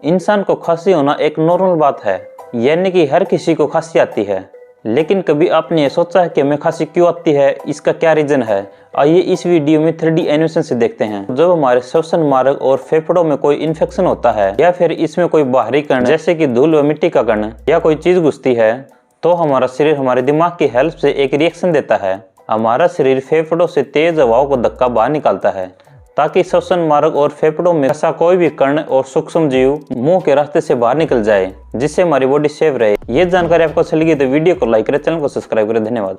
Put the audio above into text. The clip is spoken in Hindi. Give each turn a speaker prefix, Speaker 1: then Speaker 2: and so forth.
Speaker 1: इंसान को खांसी होना एक नॉर्मल बात है, यानी कि हर किसी को खांसी आती है। लेकिन कभी आपने ये सोचा है कि हमें खांसी क्यों आती है, इसका क्या रीजन है? आइए इस वीडियो में 3D एनिमेशन से देखते हैं। जब हमारे श्वसन मार्ग और फेफड़ों में कोई इन्फेक्शन होता है या फिर इसमें कोई बाहरी कण जैसे कि धूल व मिट्टी का कण या कोई चीज घुसती है, तो हमारा शरीर हमारे दिमाग की हेल्प से एक रिएक्शन देता है। हमारा शरीर फेफड़ों से तेज हवाओं को धक्का बाहर निकालता है ताकि श्वसन मार्ग और फेफड़ों में ऐसा कोई भी कण और सूक्ष्म जीव मुंह के रास्ते से बाहर निकल जाए, जिससे हमारी बॉडी सेफ रहे। ये जानकारी आपको अच्छी लगी तो वीडियो को लाइक करें, चैनल को सब्सक्राइब करें। धन्यवाद।